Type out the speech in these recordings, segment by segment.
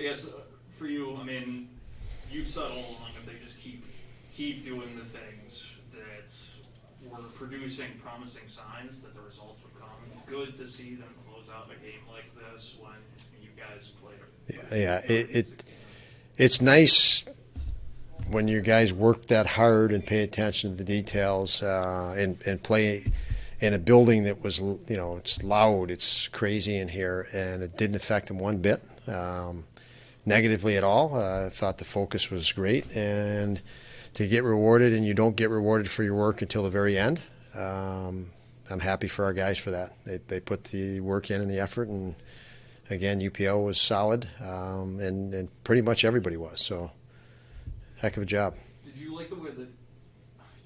guess for you, I mean, you've said all along if they just keep doing the things that were producing promising signs, that the results would come. Good to see them close out a game like this when you guys played. It's nice when your guys work that hard and pay attention to the details and play in a building that was, it's loud, it's crazy in here, and it didn't affect them one bit negatively at all. I thought the focus was great, and to get rewarded, and you don't get rewarded for your work until the very end. I'm happy for our guys for that. They put the work in and the effort, and again, UPL was solid, and pretty much everybody was. So, heck of a job. Did you like the way that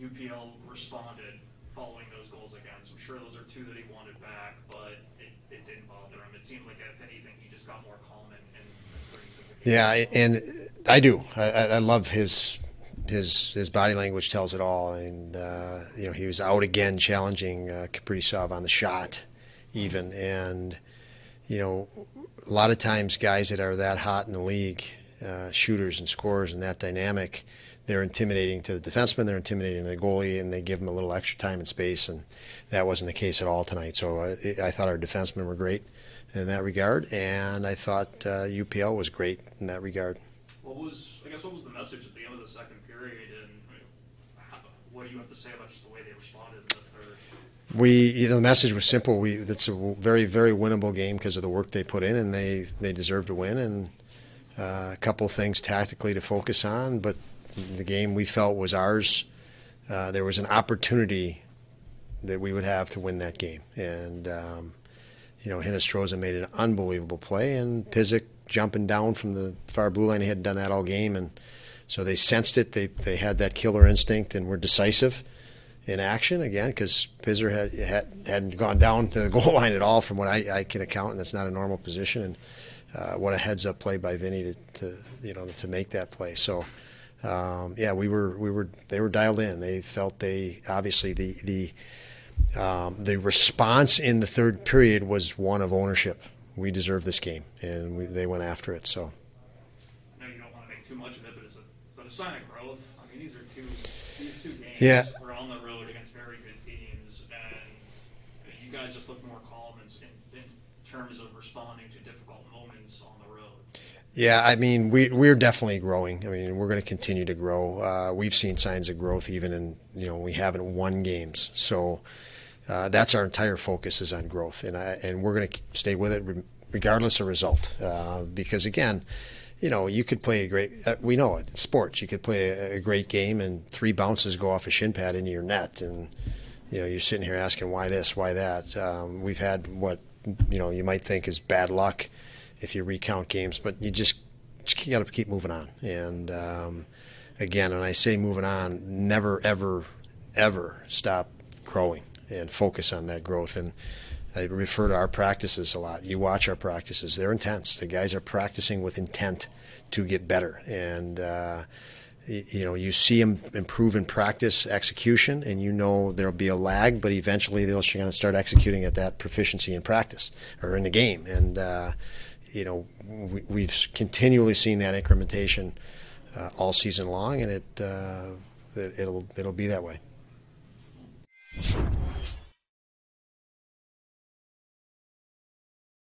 UPL responded following those goals against? I'm sure those are two that he wanted back, but it didn't bother him. It seemed like, if anything, he just got more calm and yeah, and I do. I love his body language tells it all, and he was out again challenging Kaprizov on the shot, even, and a lot of times guys that are that hot in the league, shooters and scorers and that dynamic, they're intimidating to the defenseman, they're intimidating to the goalie, and they give them a little extra time and space, and that wasn't the case at all tonight. So I thought our defensemen were great in that regard, and I thought UPL was great in that regard. What was the message at the end of the second period, and what do you have to say about just the way they responded in the third? The message was simple. It's a very, very winnable game because of the work they put in, and they deserve to win. And a couple of things tactically to focus on, but the game we felt was ours. There was an opportunity that we would have to win that game, and Hinostroza made an unbelievable play, and Pizik jumping down from the far blue line. He hadn't done that all game, and so they sensed it. They had that killer instinct and were decisive in action again, because Pizzer hadn't gone down to the goal line at all from what I can account, and that's not a normal position. And what a heads-up play by Vinny to make that play. So they were dialed in. They felt obviously the response in the third period was one of ownership. We deserve this game, and they went after it. So. I know you don't want to make too much of it, but is that a sign of growth? I mean, these two games. Yeah. We're on the road against very good teams, and you guys just look more calm in terms of responding to difficult moments on the road. Yeah, I mean, we're definitely growing. I mean, we're going to continue to grow. We've seen signs of growth even in, we haven't won games. So that's our entire focus is on growth, and we're going to stay with it regardless of result. Because again, you could play a great. We know it. It's sports. You could play a great game, and 3 bounces go off a shin pad into your net, and you're sitting here asking why this, why that. We've had what you might think is bad luck if you recount games, but you just got to keep moving on. And again, when I say moving on, never ever ever stop growing and focus on that growth. And I refer to our practices a lot. You watch our practices. They're intense. The guys are practicing with intent to get better. And, you see them improve in practice execution, and there'll be a lag, but eventually they're going to start executing at that proficiency in practice or in the game. And, we've continually seen that incrementation all season long, and it'll be that way.